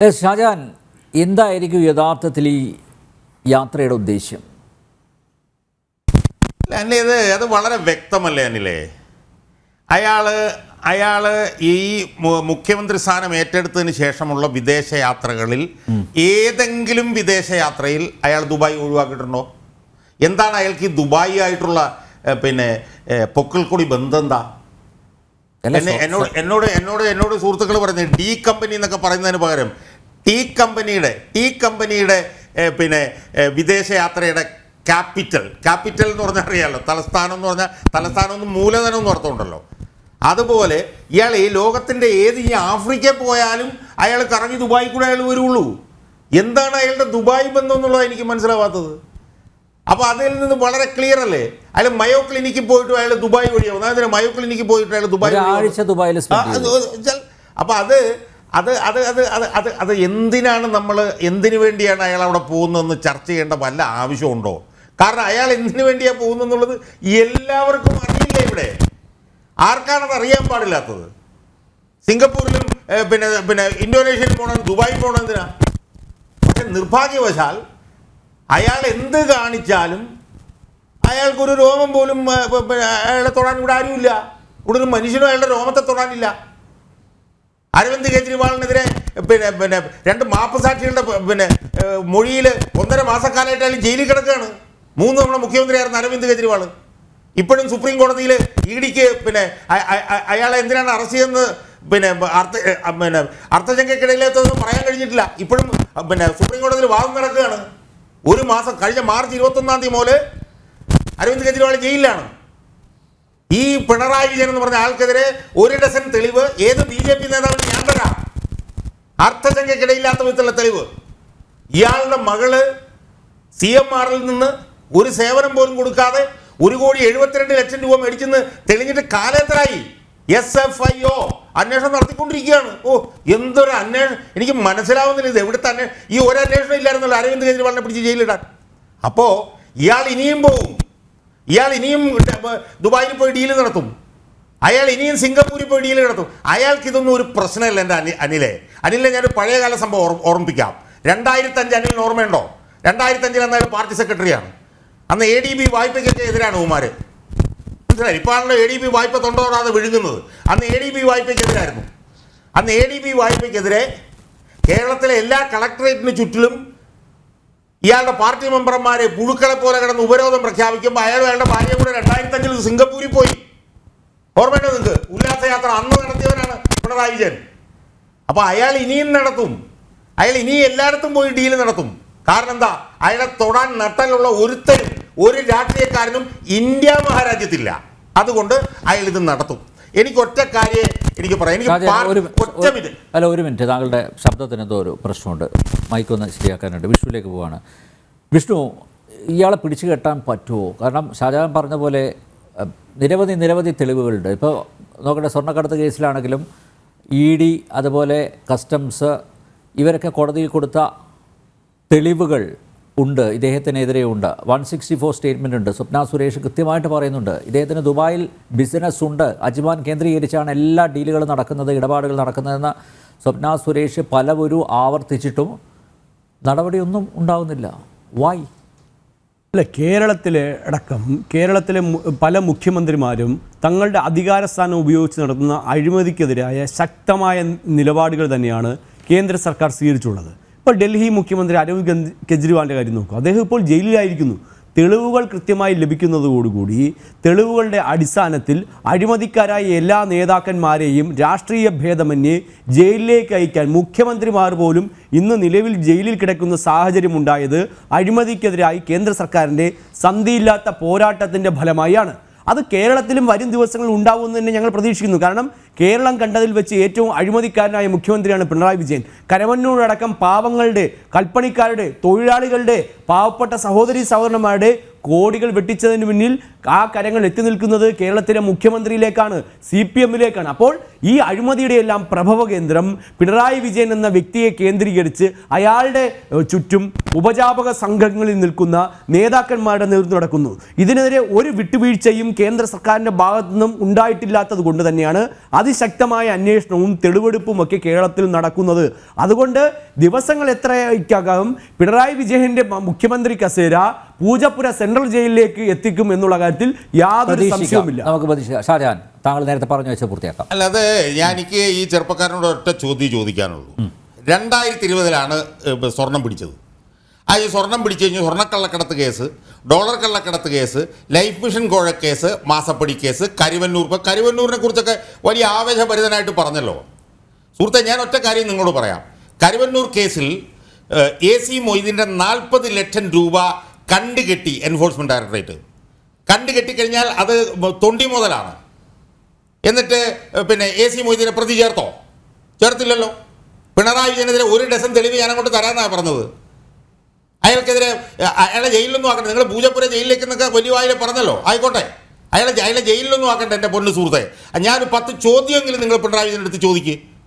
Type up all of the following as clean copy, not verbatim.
ഷാജാൻ, എന്തായിരിക്കും യഥാർത്ഥത്തിൽ ഈ യാത്രയുടെ ഉദ്ദേശ്യം? അത് വളരെ വ്യക്തമല്ലേ അനിലേ. അയാള് ഈ മുഖ്യമന്ത്രി സ്ഥാനം ഏറ്റെടുത്തതിന് ശേഷമുള്ള വിദേശയാത്രകളിൽ ഏതെങ്കിലും വിദേശയാത്രയിൽ അയാൾ ദുബായ് ഒഴിവാക്കിയിട്ടുണ്ടോ? എന്താണ് അയാൾക്ക് ഈ ദുബായി ആയിട്ടുള്ള പൊക്കിൾക്കൊടി ബന്ധം? എന്താ എന്നോട് സുഹൃത്തുക്കൾ പറയുന്നത് ഡി കമ്പനി എന്നൊക്കെ പറയുന്നതിന് പകരം ടീ കമ്പനിയുടെ വിദേശയാത്രയുടെ ക്യാപിറ്റൽ എന്ന് പറഞ്ഞാൽ അറിയാമല്ലോ, തലസ്ഥാനം എന്ന് പറഞ്ഞാൽ തലസ്ഥാനം മൂലധനം എന്ന് അർത്ഥമുണ്ടല്ലോ. അതുപോലെ ഇയാൾ ഈ ലോകത്തിൻ്റെ ഈ ആഫ്രിക്കയിൽ പോയാലും അയാൾ കറങ്ങി ദുബായി കൂടെ അയാൾ വരുള്ളൂ. എന്താണ് അയാളുടെ ദുബായ് ബന്ധം എന്നുള്ളത് എനിക്ക് മനസ്സിലാവാത്തത്. അപ്പോൾ അതിൽ നിന്ന് വളരെ ക്ലിയർ അല്ലേ. അയാൾ മയോ ക്ലിനിക്കിൽ പോയിട്ട് അയാൾ ദുബായ് വഴിയാവും. അതായത് മയോ ക്ലിനിക്കിൽ പോയിട്ട് അയാൾ ദുബായ്. അപ്പോൾ അത് എന്തിനാണ് എന്തിനു വേണ്ടിയാണ് അയാൾ അവിടെ പോകുന്നതെന്ന് ചർച്ച ചെയ്യേണ്ട വല്ല ആവശ്യമുണ്ടോ? കാരണം അയാൾ എന്തിനു വേണ്ടിയാണ് പോകുന്നതെന്നുള്ളത് എല്ലാവർക്കും അറിയില്ല. ഇവിടെ ആർക്കാണത് അറിയാൻ പാടില്ലാത്തത്? സിംഗപ്പൂരിലും ഇന്തോനേഷ്യയിലും പോകണം, ദുബായി പോകണം എന്തിനാ? പക്ഷെ നിർഭാഗ്യവശാൽ അയാൾ എന്ത് കാണിച്ചാലും അയാൾക്കൊരു രോമം പോലും അയാളെ തൊടാൻ ഇവിടെ ആരുമില്ല. ഇവിടെ ഒരു മനുഷ്യനും അയാളുടെ രോമത്തെ തൊടാനില്ല. അരവിന്ദ് കെജ്രിവാളിനെതിരെ രണ്ട് മാപ്പ് സാക്ഷികളുടെ മൊഴിയിൽ 1.5 മാസക്കാലമായിട്ട് അയാൾ ജയിലിൽ കിടക്കുകയാണ്. 3 തവണ മുഖ്യമന്ത്രിയായിരുന്നു അരവിന്ദ് കെജ്രിവാൾ. ഇപ്പോഴും സുപ്രീം കോടതിയിൽ ഇഡിക്ക് അയാളെ എന്തിനാണ് അറസ്റ്റ് ചെയ്യുന്നത് അർത്ഥശങ്കയ്ക്കിടയിലേക്കൊന്നും പറയാൻ കഴിഞ്ഞിട്ടില്ല. ഇപ്പോഴും സുപ്രീം കോടതിയിൽ വാദം നടക്കുകയാണ്. 1 മാസം കഴിഞ്ഞ മാർച്ച് 21-ാം തീയതി മുതൽ അരവിന്ദ് കെജ്രിവാൾ ജയിലിലാണ്. ഈ പിണറായി വിജയൻ എന്ന് പറഞ്ഞ ആൾക്കെതിരെ 1 ഡസൻ തെളിവ് ഏത് BJP നേതാവിന് ഞാൻ തരാം. അർത്ഥശങ്കയ്ക്കിടയില്ലാത്ത വിധത്തിലുള്ള തെളിവ്. ഇയാളുടെ മകള് CMRൽ നിന്ന് ഒരു സേവനം പോലും കൊടുക്കാതെ 1,72,00,000 രൂപ മേടിച്ചെന്ന് തെളിഞ്ഞിട്ട് കാലത്തിലായി. SFIO അന്വേഷണം നടത്തിക്കൊണ്ടിരിക്കുകയാണ്. എന്തൊരു അന്വേഷണം! എനിക്ക് മനസ്സിലാവുന്നില്ല ഇത് എവിടുത്തെ ഈ ഒരു അന്വേഷണം ഇല്ലായിരുന്നല്ലോ അരവിന്ദ് കെജ്രിവാളിനെ പിടിച്ച് ജയിലിടാൻ. അപ്പോൾ ഇയാൾ ഇനിയും പോവും. ഇയാൾ ഇനിയും ദുബായിൽ പോയി ഡീല് നടത്തും. അയാൾ ഇനിയും സിംഗപ്പൂരിൽ പോയി ഡീല് നടത്തും. അയാൾക്കിതൊന്നും ഒരു പ്രശ്നമല്ല. എൻ്റെ അനിലെ ഞാനൊരു പഴയകാല സംഭവം ഓർമ്മിപ്പിക്കാം. 2005 അനിലിന് ഓർമ്മയുണ്ടോ? 2005 അന്ന് പാർട്ടി സെക്രട്ടറിയാണ്. അന്ന് ADB വായ്പയ്ക്കൊക്കെ എതിരാണ് കുമാർ. മനസ്സിലായി? ഇപ്പോഴാണല്ലോ ADB വായ്പ തൊണ്ടോടാതെ വിഴുങ്ങുന്നത്. അന്ന് ADB വായ്പയ്ക്കെതിരായിരുന്നു. അന്ന് ADB വായ്പയ്ക്കെതിരെ കേരളത്തിലെ എല്ലാ കളക്ടറേറ്റിന് ചുറ്റിലും ഇയാളുടെ പാർട്ടി മെമ്പർമാരെ പുഴുക്കളെ പോലെ കിടന്ന് ഉപരോധം പ്രഖ്യാപിക്കുമ്പോൾ അയാളുടെ ഭാര്യ കൂടെ 2005 സിംഗപ്പൂരിൽ പോയി. ഓർമ്മയുണ്ടോ നിങ്ങൾക്ക്? ഉല്ലാസയാത്ര അന്ന് നടത്തിയവനാണ് പിണറായി വിജയൻ. അപ്പോൾ അയാൾ ഇനിയും നടത്തും. അയാൾ ഇനിയും എല്ലായിടത്തും പോയി ഡീല് നടത്തും. കാരണം എന്താ? അയാളെ തൊടാൻ നട്ടലുള്ള ഒരു രാഷ്ട്രീയക്കാരനും ഇന്ത്യ മഹാരാജ്യത്തില്ല. അതുകൊണ്ട് അയാൾ ഇത് നടത്തും. എനിക്ക് ഒറ്റ കാര്യം എനിക്ക് പറയാം. ഒരു മിനിറ്റ്, താങ്കളുടെ ശബ്ദത്തിന് എന്തോ ഒരു പ്രശ്നമുണ്ട്. മൈക്കൊന്ന് ശരിയാക്കാനുണ്ട്. വിഷ്ണുവിലേക്ക് പോവാണ്. വിഷ്ണു, ഇയാളെ പിടിച്ചു കെട്ടാൻ പറ്റുമോ? കാരണം ഷാജഹാൻ പറഞ്ഞ പോലെ നിരവധി തെളിവുകളുണ്ട്. ഇപ്പോൾ നോക്കട്ടെ, സ്വർണ്ണക്കടത്ത് കേസിലാണെങ്കിലും ED അതുപോലെ കസ്റ്റംസ് ഇവരൊക്കെ കോടതിയിൽ കൊടുത്ത തെളിവുകൾ ഉണ്ട്. ഇദ്ദേഹത്തിനെതിരെ ഉണ്ട്. 164 സ്റ്റേറ്റ്മെൻ്റ് ഉണ്ട്. സ്വപ്ന സുരേഷ് കൃത്യമായിട്ട് പറയുന്നുണ്ട് ഇദ്ദേഹത്തിന് ദുബായിൽ ബിസിനസ് ഉണ്ട്. അജ്മാൻ കേന്ദ്രീകരിച്ചാണ് എല്ലാ ഡീലുകളും നടക്കുന്നത്, ഇടപാടുകൾ നടക്കുന്നതെന്ന് സ്വപ്ന സുരേഷ് പലവരും ആവർത്തിച്ചിട്ടും നടപടിയൊന്നും ഉണ്ടാകുന്നില്ല. വായ്? അല്ല, കേരളത്തിലെ പല മുഖ്യമന്ത്രിമാരും തങ്ങളുടെ അധികാരസ്ഥാനം ഉപയോഗിച്ച് നടത്തുന്ന അഴിമതിക്കെതിരായ ശക്തമായ നിലപാടുകൾ തന്നെയാണ് കേന്ദ്ര സർക്കാർ സ്വീകരിച്ചുള്ളത്. ഇപ്പോൾ ഡൽഹി മുഖ്യമന്ത്രി അരവിന്ദ് കെജ്രിവാളിൻ്റെ കാര്യം നോക്കൂ. അദ്ദേഹം ഇപ്പോൾ ജയിലിലായിരിക്കുന്നു. തെളിവുകൾ കൃത്യമായി ലഭിക്കുന്നതോടുകൂടി തെളിവുകളുടെ അടിസ്ഥാനത്തിൽ അഴിമതിക്കാരായ എല്ലാ നേതാക്കന്മാരെയും രാഷ്ട്രീയ ഭേദമന്യേ ജയിലിലേക്ക് അയക്കാൻ മുഖ്യമന്ത്രിമാർ പോലും ഇന്ന് നിലവിൽ ജയിലിൽ കിടക്കുന്ന സാഹചര്യമുണ്ടായത് അഴിമതിക്കെതിരായി കേന്ദ്ര സർക്കാരിൻ്റെ സന്ധിയില്ലാത്ത പോരാട്ടത്തിൻ്റെ ഫലമായാണ്. അത് കേരളത്തിലും വരും ദിവസങ്ങളിൽ ഉണ്ടാകുമെന്ന് തന്നെ ഞങ്ങൾ പ്രതീക്ഷിക്കുന്നു. കാരണം കേരളം കണ്ടതിൽ വെച്ച് ഏറ്റവും അഴിമതിക്കാരനായ മുഖ്യമന്ത്രിയാണ് പിണറായി വിജയൻ. കരമന്നൂരടക്കം പാവങ്ങളുടെ, കൽപ്പണിക്കാരുടെ, തൊഴിലാളികളുടെ, പാവപ്പെട്ട സഹോദരി സഹോദരന്മാരുടെ കോടികൾ വെട്ടിച്ചതിന് പിന്നിൽ ആ കരങ്ങൾ എത്തി നിൽക്കുന്നത് കേരളത്തിലെ മുഖ്യമന്ത്രിയിലേക്കാണ്, CPMിലേക്കാണ്. അപ്പോൾ ഈ അഴിമതിയുടെ എല്ലാം പ്രഭവ കേന്ദ്രം പിണറായി വിജയൻ എന്ന വ്യക്തിയെ കേന്ദ്രീകരിച്ച് അയാളുടെ ചുറ്റും ഉപജാപക സംഘങ്ങളിൽ നിൽക്കുന്ന നേതാക്കന്മാരുടെ നേതൃത്വം നടക്കുന്നു. ഇതിനെതിരെ ഒരു വിട്ടുവീഴ്ചയും കേന്ദ്ര സർക്കാരിൻ്റെ ഭാഗത്തു നിന്നും ഉണ്ടായിട്ടില്ലാത്തത് കൊണ്ട് തന്നെയാണ് അതിശക്തമായ അന്വേഷണവും തെളിവെടുപ്പും ഒക്കെ കേരളത്തിൽ നടക്കുന്നത്. അതുകൊണ്ട് ദിവസങ്ങൾ എത്രയ്ക്കകം പിണറായി വിജയന്റെ മുഖ്യമന്ത്രി കസേര പൂജപ്പുര സെൻട്രൽ ജയിലിലേക്ക് എത്തിക്കും എന്നുള്ള കാര്യത്തിൽ യാതൊരു സംശയവുമില്ല. നമുക്ക് പ്രതീക്ഷിക്കാം. ഷാജഹാൻ, താങ്കൾ നേരത്തെ പറഞ്ഞു വെച്ച പൂർത്തിയാക്കാം. അല്ലാതെ എനിക്ക് ഈ ചെറുപ്പക്കാരനോട് ഒറ്റ ചോദ്യം ചോദിക്കാനുള്ളൂ. 2020 സ്വർണം പിടിച്ചത്. ആ ഈ സ്വർണം പിടിച്ചു കഴിഞ്ഞാൽ സ്വർണ്ണക്കള്ളക്കടത്ത് കേസ്, ഡോളർ കള്ളക്കടത്ത് കേസ്, ലൈഫ് മിഷൻ കോഴക്കേസ്, മാസപ്പടി കേസ്, കരിവന്നൂരിനെ കുറിച്ചൊക്കെ വലിയ ആവേശഭരിതനായിട്ട് പറഞ്ഞല്ലോ. സുഹൃത്തെ, ഞാൻ ഒറ്റ കാര്യം നിങ്ങളോട് പറയാം. കരിവന്നൂർ കേസിൽ AC മൊയ്തീൻ്റെ 40 ലക്ഷം രൂപ കണ്ടുകെട്ടി എൻഫോഴ്സ്മെൻറ്റ് ഡയറക്ടറേറ്റ്. കണ്ടുകെട്ടിക്കഴിഞ്ഞാൽ അത് തൊണ്ടി മുതലാണ്. എന്നിട്ട് പിന്നെ AC മൊയ്തീനെ പ്രതി ചേർത്തില്ലല്ലോ. പിണറായി വിജയനെതിരെ 1 ഡസൻ തെളിവ് ഞാൻ അങ്ങോട്ട് തരാമെന്നാണ് പറഞ്ഞത്. അയാൾക്കെതിരെ അയാളെ ജയിലിലൊന്നും ആക്കണ്ട. നിങ്ങൾ പൂജപ്പുര ജയിലിലേക്ക് എന്നൊക്കെ വലിയ വായിലെ പറഞ്ഞല്ലോ. ആയിക്കോട്ടെ, അയാളെ ജയിലിലൊന്നും ആക്കണ്ട എൻ്റെ പൊന്നു സുഹൃത്തെ. ഞാൻ 10 ചോദ്യമെങ്കിലും നിങ്ങൾ പിണറായി വിജയൻ്റെ അടുത്ത്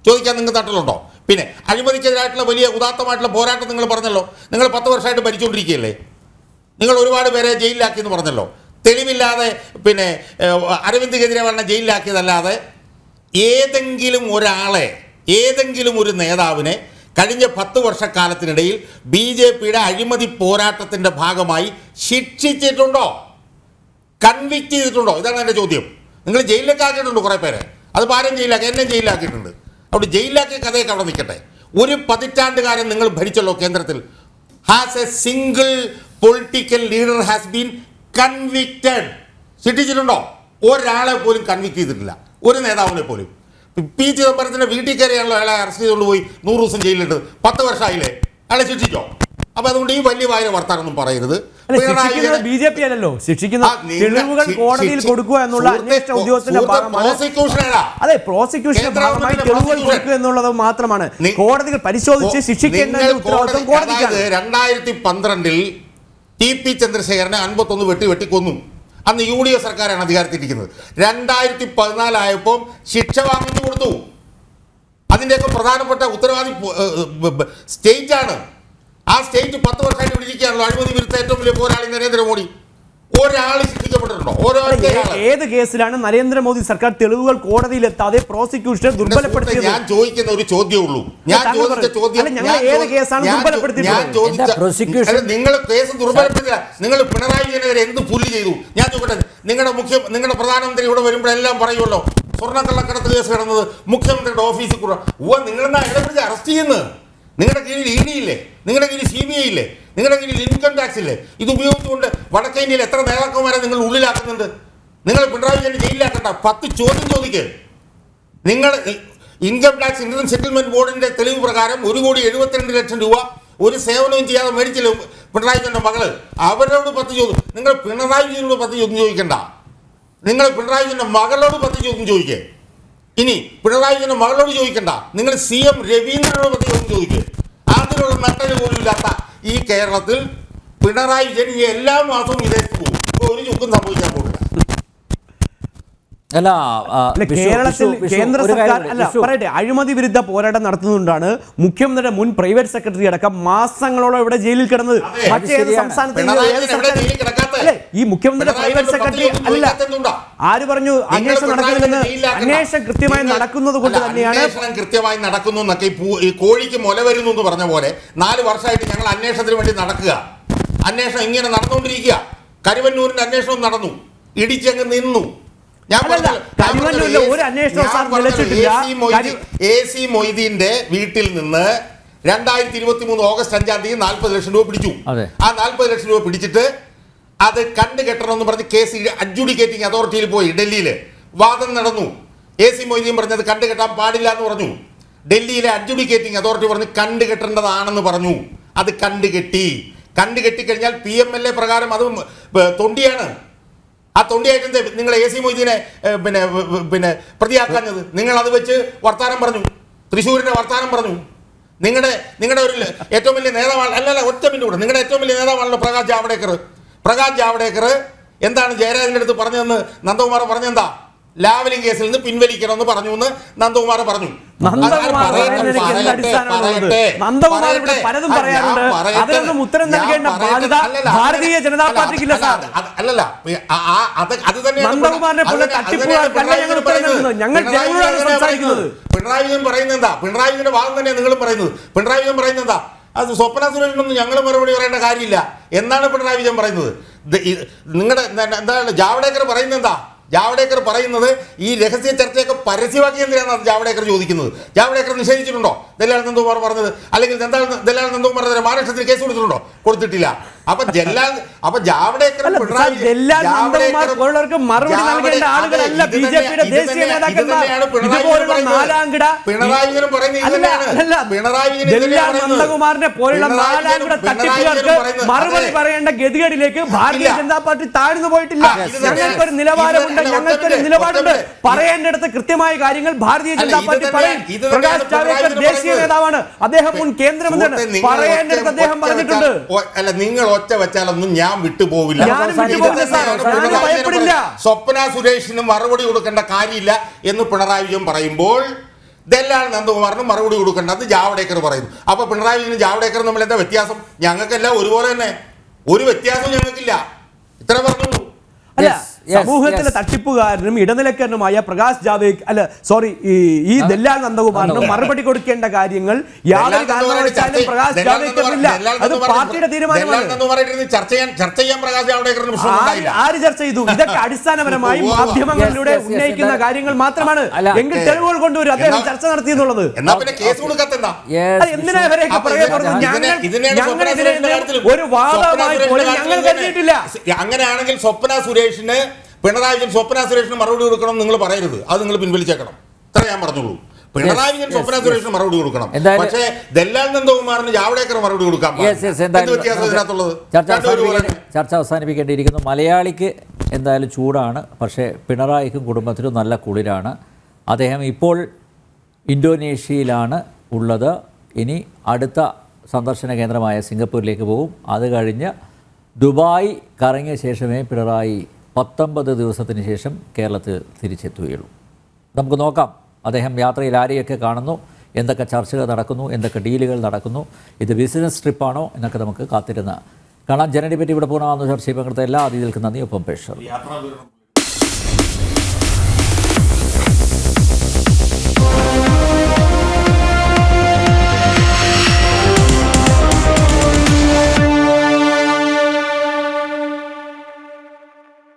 ചോദിക്കാൻ നിങ്ങൾക്ക് തട്ടലുണ്ടോ? പിന്നെ അഴിമതിക്കെതിരായിട്ടുള്ള വലിയ ഉദാത്തമായിട്ടുള്ള പോരാട്ടം നിങ്ങൾ പറഞ്ഞല്ലോ. നിങ്ങൾ 10 വർഷമായിട്ട് ഭരിച്ചുകൊണ്ടിരിക്കുകയല്ലേ. നിങ്ങൾ ഒരുപാട് പേരെ ജയിലിലാക്കിയെന്ന് പറഞ്ഞല്ലോ. തെളിവില്ലാതെ പിന്നെ അരവിന്ദ് കെജ്രിവാളിനെ ജയിലിലാക്കിയതല്ലാതെ ഏതെങ്കിലും ഒരു നേതാവിനെ കഴിഞ്ഞ 10 വർഷക്കാലത്തിനിടയിൽ BJPയുടെ അഴിമതി പോരാട്ടത്തിൻ്റെ ഭാഗമായി ശിക്ഷിച്ചിട്ടുണ്ടോ? കൺവിക്റ്റ് ചെയ്തിട്ടുണ്ടോ? ഇതാണ് എൻ്റെ ചോദ്യം. നിങ്ങൾ ജയിലിലേക്ക് ആക്കിയിട്ടുണ്ടോ കുറേ പേരെ? അത് ആരും ജയിലാക്കി, എന്നെ ജയിലാക്കിയിട്ടുണ്ട്. അവിടെ ജയിലിലാക്കിയ കഥയൊക്കെ അവിടെ നിൽക്കട്ടെ. 1 പതിറ്റാണ്ടുകാരൻ നിങ്ങൾ ഭരിച്ചല്ലോ കേന്ദ്രത്തിൽ. Has a single political leader has been convicted? ശിക്ഷിച്ചിട്ടുണ്ടോ? ഒരാളെ പോലും കൺവിക്റ്റ് ചെയ്തിട്ടില്ല, ഒരു നേതാവിനെ പോലും. P. ചിദംബരത്തിൻ്റെ വീട്ടിൽ കയറിയാണല്ലോ അയാളെ അറസ്റ്റ് ചെയ്തുകൊണ്ട് പോയി 100 ദിവസം ജയിലിലിട്ടത്. 10 വർഷമായില്ലേ? അയാളെ ശിക്ഷിച്ചോ? അപ്പോൾ അതുകൊണ്ട് ഈ വലിയ വായ വർത്താനൊന്നും പറയരുത്. BJP അല്ലല്ലോ ശിക്ഷിക്കുന്നത്, തെളിവുകൾ കോടതിയിൽ കൊടുക്കുക എന്നുള്ള അന്വേഷണ ഉദ്യോഗസ്ഥന്റെ അതെ പ്രോസിക്യൂഷന്റെ ഭാഗമായി തെളിവുകൾ കൊടുക്കുക എന്നുള്ളത് മാത്രമാണ്. കോടതികൾ പരിശോധിച്ച് ശിക്ഷിക്കേണ്ട ഉത്തരവാദിത്വം കോടതിക്കാണ്. 2012 TP ചന്ദ്രശേഖരനെ 51 വെട്ടിക്കൊന്നു. അന്ന് UDF സർക്കാരാണ് അധികാരത്തിലിരിക്കുന്നത്. 2014 ആയപ്പോൾ ശിക്ഷ വാങ്ങിച്ചു കൊടുത്തു. അതിൻ്റെയൊക്കെ പ്രധാനപ്പെട്ട ഉത്തരവാദി സ്റ്റേറ്റാണ്. ആ സ്റ്റേറ്റ് 10 വർഷമായിട്ട് പിടിക്കുകയാണല്ലോ. അഴിമതി വിരുദ്ധ ഏറ്റവും വലിയ പോരാളി നരേന്ദ്രമോദി. ഒരാൾ ശിക്ഷിക്കപ്പെട്ടിട്ടുണ്ടോ? ഏത് കേസിലാണ് നരേന്ദ്രമോദി സർക്കാർ തെളിവുകൾ കോടതിയിലെത്താതെ പ്രോസിക്യൂഷനെ ദുർബലപ്പെടുത്തിയത്? ഞാൻ ചോദിക്കുന്ന ഒരു ചോദ്യമേ ഉള്ളൂ. ഞാൻ ചോദിച്ച ചോദ്യം നിങ്ങൾ കേസ് ദുർബലപ്പെടുത്തില്ല. നിങ്ങൾ പിണറായി വിജയനെതിരെ എന്ത് പുല്ല് ചെയ്തു? ഞാൻ ചോദിക്കട്ടെ, നിങ്ങളുടെ പ്രധാനമന്ത്രി ഇവിടെ വരുമ്പോഴെല്ലാം പറയുമല്ലോ സ്വർണ്ണക്കള്ളക്കടത്ത് കേസ് കിടന്നത് മുഖ്യമന്ത്രിയുടെ ഓഫീസിൽ കൂടെ. നിങ്ങളെന്നാ എവിടെ പിടിച്ച് അറസ്റ്റ് ചെയ്യുന്നത്? നിങ്ങളുടെ കീഴിൽ ED ഇല്ലേ? നിങ്ങളുടെ കീഴിൽ CBI ഇല്ലേ? നിങ്ങളുടെ കീഴിൽ ഇൻകം ടാക്സ് ഇല്ലേ? ഇത് ഉപയോഗിച്ചുകൊണ്ട് വടക്കേ ഇന്ത്യയിൽ എത്ര നേതാക്കന്മാരെ നിങ്ങൾ ഉള്ളിലാക്കുന്നുണ്ട്? നിങ്ങൾ പിണറായി വിജയൻ ജയിലിലാക്കണ്ട. 10 ചോദ്യം ചോദിക്കുക. നിങ്ങൾ ഇൻകം ടാക്സ് ഇന്ത്യൻ സെറ്റിൽമെന്റ് ബോർഡിന്റെ തെളിവ് പ്രകാരം 1,72 ലക്ഷം രൂപ ഒരു സേവനവും ചെയ്യാതെ മേടിച്ചില്ല പിണറായി വിജയന്റെ മകള്. അവരോട് 10 ചോദ്യം. നിങ്ങൾ പിണറായി വിജയനോട് 10 ചോദ്യം ചോദിക്കണ്ട. നിങ്ങൾ പിണറായി വിജയന്റെ മകളോട് 10 ചോദ്യം ചോദിക്കുക. ഇനി പിണറായി വിജയന്റെ മകളോട് ചോദിക്കണ്ട. നിങ്ങൾ CM രവീന്ദ്രനോട് 10 ചോദ്യം ചോദിക്കുക. അതിനുള്ള നട്ടല് പോലും ഇല്ലാത്ത ഈ കേരളത്തിൽ പിണറായി വിജയൻ എല്ലാ മാസവും വിദേശത്ത് പോകും. ഒരു ചുക്കും സംഭവിക്കാൻ പോകില്ല. കേരളത്തിൽ കേന്ദ്ര സർക്കാർ പറയട്ടെ അഴിമതി വിരുദ്ധ പോരാട്ടം നടത്തുന്നതുകൊണ്ടാണ് മുഖ്യമന്ത്രിയുടെ മുൻ പ്രൈവറ്റ് സെക്രട്ടറി അടക്കം മാസങ്ങളോളം ഇവിടെ ജയിലിൽ കിടന്നത്. മറ്റേത് സംസ്ഥാനത്ത് ഈ മുഖ്യമന്ത്രിയുടെ പ്രൈവറ്റ് സെക്രട്ടറി അല്ല. ആര് പറഞ്ഞു അന്വേഷണം നടക്കുന്നില്ലെന്ന്? അന്വേഷണം കൃത്യമായി നടക്കുന്നത് കൊണ്ട് തന്നെയാണ്. കൃത്യമായി നടക്കുന്നു എന്നൊക്കെ ഈ കോഴിക്ക് മുല വരുന്നു എന്ന് പറഞ്ഞ പോലെ 4 വർഷമായിട്ട് ഞങ്ങൾ അന്വേഷണത്തിന് വേണ്ടി നടക്കുക. അന്വേഷണം ഇങ്ങനെ നടന്നുകൊണ്ടിരിക്കുക. കരിവന്നൂരിന്റെ അന്വേഷണം നടന്നു, ഇടിച്ചങ്ങ് നിന്നു. AC മൊയ്തീന്റെ വീട്ടിൽ നിന്ന് 2023 ഓഗസ്റ്റ് 5-ാം തീയതി 40 ലക്ഷം രൂപ പിടിച്ചു. ആ 40 ലക്ഷം രൂപ പിടിച്ചിട്ട് അത് കണ്ടുകെട്ടണമെന്ന് പറഞ്ഞ് കേസ് അഡ്ജുഡിക്കേറ്റിംഗ് അതോറിറ്റിയിൽ പോയി ഡൽഹിയിൽ വാദം നടന്നു. AC മൊയ്തീൻ പറഞ്ഞത് കണ്ടുകെട്ടാൻ പാടില്ല എന്ന് പറഞ്ഞു. ഡൽഹിയിലെ അഡ്ജുഡിക്കേറ്റിംഗ് അതോറിറ്റി പറഞ്ഞ് കണ്ടുകെട്ടേണ്ടതാണെന്ന് പറഞ്ഞു. അത് കണ്ടുകെട്ടിക്കഴിഞ്ഞാൽ PMLA പ്രകാരം അത് തൊണ്ടിയാണ്. ആ തൊണ്ടിയായിട്ട് നിങ്ങൾ AC മൊയ്തീനെ പ്രതിയാക്കാഞ്ഞത്? നിങ്ങൾ അത് വെച്ച് വർത്താനം പറഞ്ഞു, തൃശ്ശൂരിൻ്റെ വർത്താനം പറഞ്ഞു. നിങ്ങളുടെ ഒരു ഏറ്റവും വലിയ നേതാവാണ്, അല്ലല്ല ഒറ്റ മിനിറ്റ് കൂടെ, നിങ്ങളുടെ ഏറ്റവും വലിയ നേതാവാണല്ലോ പ്രകാശ് ജാവ്ഡേക്കർ എന്താണ് ജയരാജൻ്റെ അടുത്ത് പറഞ്ഞതെന്ന് നന്ദകുമാർ പറഞ്ഞെന്താ? ലാവലിംഗ് കേസിൽ നിന്ന് പിൻവലിക്കണമെന്ന് പറഞ്ഞു എന്ന് നന്ദകുമാർ പറഞ്ഞു. നന്ദകുമാർ പറയുന്നതിന് എന്ത് അടിസ്ഥാനമാണുള്ളത്? നന്ദകുമാർ ഇവിടെ പലതും പറയാറുണ്ട്. അതിനൊന്നും ഉത്തരം നൽകേണ്ട ബാധ്യത ഭാരതീയ ജനതാ പാർട്ടിക്കില്ല സാർ. അല്ലല്ല, അത് തന്നെയാണ് നന്ദകുമാറിനെ പോലെ തട്ടിപ്പുകാർക്കല്ല ഞങ്ങൾ ഉത്തരം നൽകുന്നത്. ഞങ്ങൾ ജനങ്ങളോട് സംസാരിക്കുന്നത്. പിണറായി വിജയൻ പറയുന്നത് എന്താ? പിണറായി വിജയന്റെ ഭാഗം തന്നെയാണ് നിങ്ങളും പറയുന്നത്. പിണറായി വിജയൻ പറയുന്നത് എന്താ? അത് സ്വപ്ന സുരേഷിനൊന്നും ഞങ്ങൾ മറുപടി പറയേണ്ട കാര്യമില്ല എന്നാണ് പിണറായി വിജയൻ പറയുന്നത്. നിങ്ങളുടെ എന്താണ് ജാവ്ദേക്കർ പറയുന്നത് എന്താ? ജാവ്ദേക്കർ പറയുന്നത് ഈ രഹസ്യ ചർച്ചയൊക്കെ പരസ്യമാക്കി എന്തിനാണ് ജാവ്ദേക്കർ ചോദിക്കുന്നത്? ജാവ്ദേക്കർ നിഷേധിച്ചിട്ടുണ്ടോ ദല്ലാൽ നന്ദകുമാർ പറഞ്ഞത്? അല്ലെങ്കിൽ ദല്ലാൽ നന്ദകുമാർ മഹാരാഷ്ട്രത്തിൽ കേസ് കൊടുത്തിട്ടുണ്ടോ? കൊടുത്തിട്ടില്ല. അപ്പൊ ജാവ്ദേക്കർ മറുപടി നൽകേണ്ട ആളുകളല്ല ബിജെപിയുടെ ദേശീയ നേതാക്കന്മാർ. ഇതുപോലുള്ള നാലാംകിട നന്ദകുമാറിനെ പോലുള്ള നാലാംകിട തട്ടിപ്പുകാർക്ക് മറുപടി പറയേണ്ട ഗതികേടിലേക്ക് ഭാരതീയ ജനതാ പാർട്ടി താഴ്ന്നു പോയിട്ടില്ല. ഞങ്ങൾക്കൊരു നിലവാരമുണ്ട്, ഞങ്ങൾക്കൊരു നിലപാടുണ്ട്. പറയേണ്ടിടത്ത് കൃത്യമായ കാര്യങ്ങൾ ഭാരതീയ ജനതാ പാർട്ടി പറയും. പ്രകാശ് ജാവ്ദേക്കർ ദേശീയ നേതാവാണ്, അദ്ദേഹം മുൻ കേന്ദ്രമന്ത്രിയാണ്. പറയേണ്ടിടത്ത് അദ്ദേഹം പറഞ്ഞിട്ടുണ്ട്. അല്ല, നിങ്ങൾ ഒറ്റ വെച്ചാലൊന്നും ഞാൻ വിട്ടുപോകില്ല. സ്വപ്ന സുരേഷിന് മറുപടി കൊടുക്കേണ്ട കാര്യമില്ല എന്ന് പിണറായി വിജയൻ പറയുമ്പോൾ ദല്ലാൽ നന്ദകുമാറിന് മറുപടി കൊടുക്കേണ്ടത് ജാവ്ദേക്കർ പറയുന്നു. അപ്പൊ പിണറായി വിജയനും ജാവ്ദേക്കറും തമ്മിൽ എന്താ വ്യത്യാസം? ഞങ്ങൾക്കെല്ലാം ഒരുപോലെ തന്നെ, ഒരു വ്യത്യാസം ഞങ്ങൾക്കില്ല. ഇത്ര പറഞ്ഞുള്ളൂ. അല്ല, സമൂഹത്തിലെ തട്ടിപ്പുകാരനും ഇടനിലക്കാരനുമായ പ്രകാശ് ജാവ്ദേക്കർ ഈ ദല്ലാൽ നന്ദകുമാറിന് മറുപടി കൊടുക്കേണ്ട കാര്യങ്ങൾ യാതൊരു കാരണവശാലും പ്രകാശ് ജാവ്ദേക്കറിനില്ല. അത് പാർട്ടിയുടെ തീരുമാനമാണ്. ആര് ചർച്ച ചെയ്തു? ഇതൊക്കെ അടിസ്ഥാനപരമായി മാധ്യമങ്ങളിലൂടെ ഉന്നയിക്കുന്ന കാര്യങ്ങൾ മാത്രമാണ്. എങ്കിൽ തെളിവുകൾ കൊണ്ടുവരും അദ്ദേഹം ചർച്ച നടത്തിയെന്നുള്ളത്. എന്തിനാ ഇവരെയൊക്കെ ഒരു വാദമായി ഞങ്ങൾ കരുതിയിട്ടില്ല. അങ്ങനെയാണെങ്കിൽ സ്വപ്ന സുരേഷിന് പിണറായി വിജയൻ സ്വപ്ന സുരേഷിന് മറുപടി കൊടുക്കണം നിങ്ങൾ പറയരുത്. അത് നിങ്ങൾ പിൻവലിച്ചേക്കണം. ഇത്ര ഞാൻ പറഞ്ഞുള്ളൂ. പിണറായി വിജയൻ സ്വപ്ന സുരേഷിന് മറുപടി കൊടുക്കണം. പക്ഷേ ദല്ലാൽ നന്ദകുമാറിന് ജാവ്ദേക്കർ മറുപടി കൊടുക്കാൻ ചർച്ച അവസാനിപ്പിക്കേണ്ടിയിരിക്കുന്നു. മലയാളിക്ക് എന്തായാലും ചൂടാണ്, പക്ഷേ പിണറായിക്കും കുടുംബത്തിനും നല്ല കുളിരാണ്. അദ്ദേഹം ഇപ്പോൾ ഇന്തോനേഷ്യയിലാണ് ഉള്ളത്. ഇനി അടുത്ത സന്ദർശന കേന്ദ്രമായ സിംഗപ്പൂരിലേക്ക് പോകും. അത് കഴിഞ്ഞ് ദുബായ് കറങ്ങിയ ശേഷമേ പിണറായി 19 ദിവസത്തിന് ശേഷം കേരളത്തിൽ തിരിച്ചെത്തുകയുള്ളൂ. നമുക്ക് നോക്കാം അദ്ദേഹം യാത്രയിൽ ആരെയൊക്കെ കാണുന്നു, എന്തൊക്കെ ചർച്ചകൾ നടക്കുന്നു, എന്തൊക്കെ ഡീലുകൾ നടക്കുന്നു, ഇത് ബിസിനസ് ട്രിപ്പാണോ എന്നൊക്കെ നമുക്ക് കാത്തിരുന്ന് കാണാം. ജനനെ പറ്റി ഇവിടെ പൂർണ്ണമാകുന്ന ചർച്ചയിൽ പങ്കെടുത്ത എല്ലാ അതിഥികൾക്കും നന്ദി. ഒപ്പം പേഷർ.